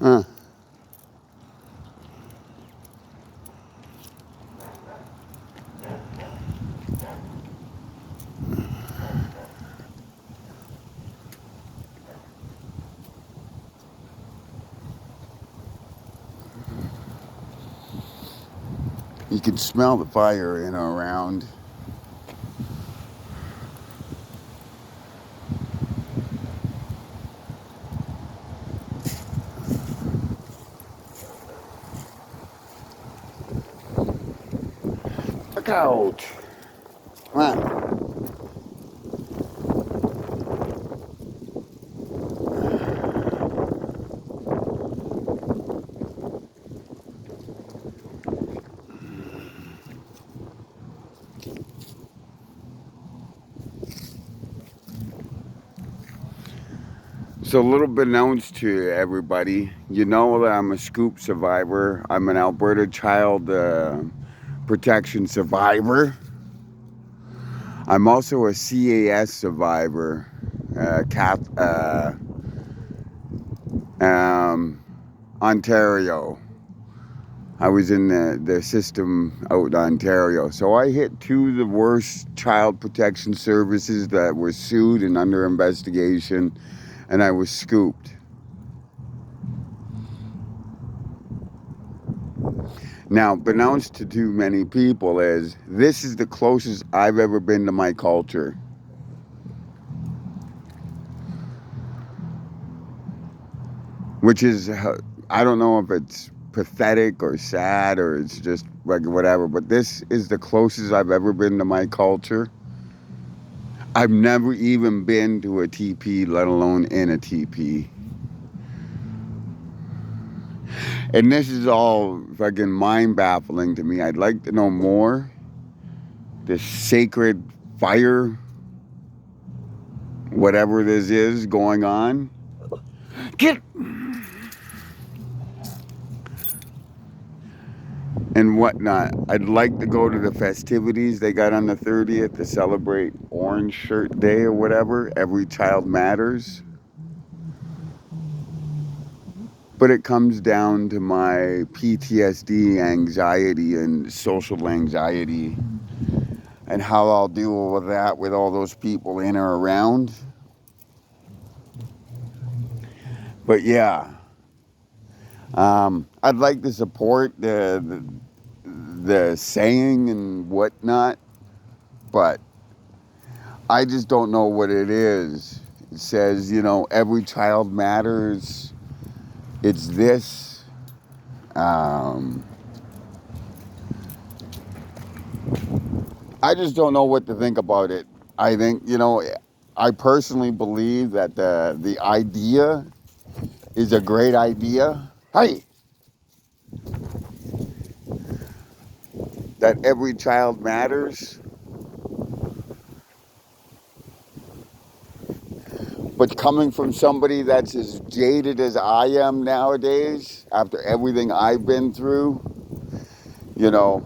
Huh. You can smell the fire in and around. Look out. Come on. So a little bit announced to everybody. You know that I'm a scoop survivor. I'm an Alberta child protection survivor. I'm also a CAS survivor. Ontario. I was in the system out in Ontario. So I hit two of the worst child protection services that were sued and under investigation, and I was scooped. Now, pronounced to too many people is this is the closest I've ever been to my culture. Which is, I don't know if it's pathetic or sad or it's just like whatever, but this is the closest I've ever been to my culture. I've never even been to a TP, let alone in a TP. And this is all fucking mind baffling to me. I'd like to know more. This sacred fire, whatever this is going on. Get and whatnot. I'd like to go to the festivities they got on the 30th to celebrate Orange Shirt Day or whatever. Every child matters. But it comes down to my PTSD, anxiety, and social anxiety, and how I'll deal with that with all those people in or around. But yeah, I'd like to support the saying and whatnot, but I just don't know what it is. It says, you know, every child matters. It's this. I just don't know what to think about it. I think, you know, I personally believe that the idea is a great idea. Hey, that every child matters. But coming from somebody that's as jaded as I am nowadays, after everything I've been through, you know,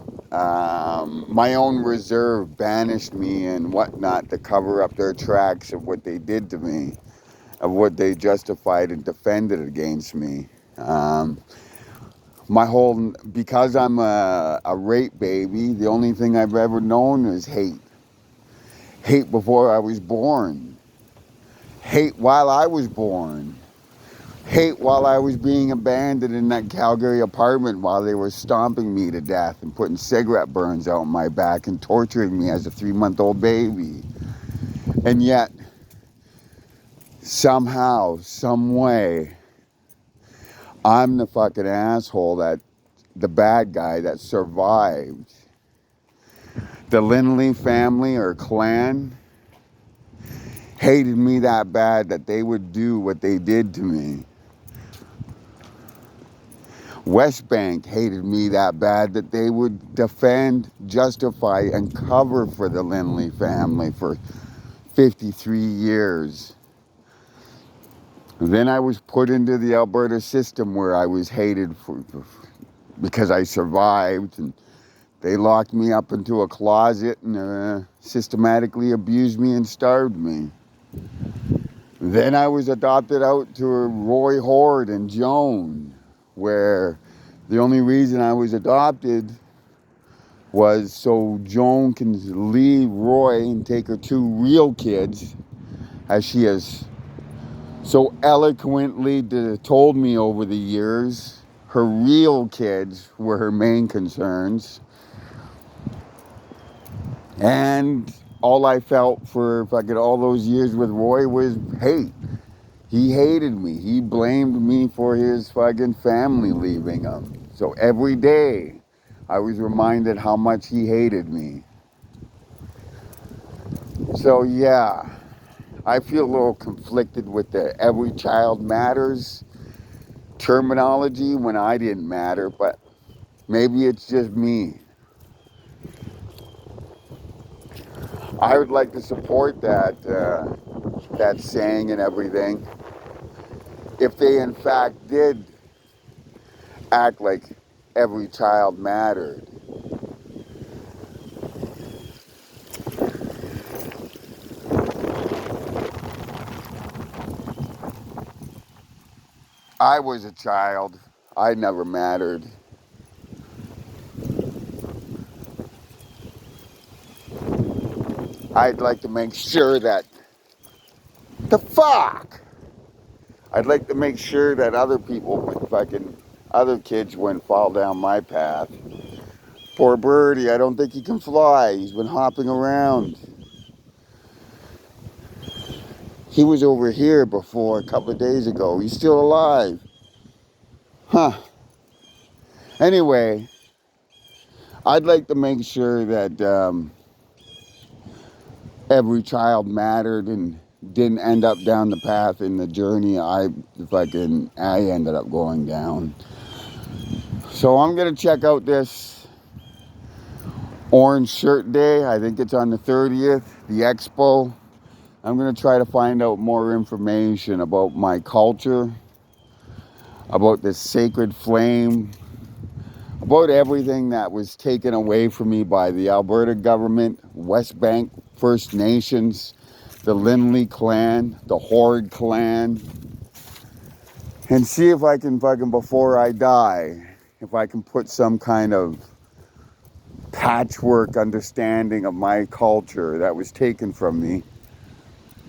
my own reserve banished me and whatnot to cover up their tracks of what they did to me, of what they justified and defended against me. Because I'm a rape baby, the only thing I've ever known is hate. Hate before I was born. Hate while I was born. Hate while I was being abandoned in that Calgary apartment while they were stomping me to death and putting cigarette burns out my back and torturing me as a 3-month-old baby. And yet, somehow, some way, I'm the fucking asshole the bad guy that survived. The Lindley family or clan hated me that bad that they would do what they did to me. West Bank hated me that bad that they would defend, justify, and cover for the Lindley family for 53 years. Then I was put into the Alberta system where I was hated because I survived, and they locked me up into a closet and systematically abused me and starved me. Then I was adopted out to Roy Horde and Joan. where the only reason I was adopted was so Joan can leave Roy and take her two real kids, as she has so eloquently told me over the years. Her real kids were her main concerns. And all I felt for fucking all those years with Roy was hate. He hated me. He blamed me for his fucking family leaving him. So every day I was reminded how much he hated me. So yeah, I feel a little conflicted with the every child matters terminology when I didn't matter, but maybe it's just me. I would like to support that saying and everything if they in fact did act like every child mattered. I was a child. I never mattered. I'd like to make sure that the fuck. I'd like to make sure that other people would fucking other kids wouldn't fall down my path. Poor birdie, I don't think he can fly. He's been hopping around. He was over here before a couple of days ago. He's still alive. Huh. Anyway, I'd like to make sure that every child mattered and didn't end up down the path in the journey I ended up going down. So I'm gonna check out this Orange Shirt Day. I think it's on the 30th, the expo. I'm gonna try to find out more information about my culture, about this sacred flame, about everything that was taken away from me by the Alberta government, West Bank First Nations, the Lindley clan, the Horde clan, and see if I can fucking, before I die, if I can put some kind of patchwork understanding of my culture that was taken from me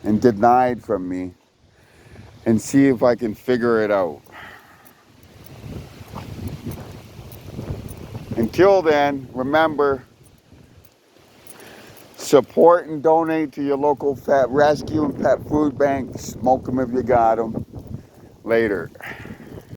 and denied from me, and see if I can figure it out. Until then, remember, support and donate to your local pet rescue and pet food bank. Smoke them if you got them. Later.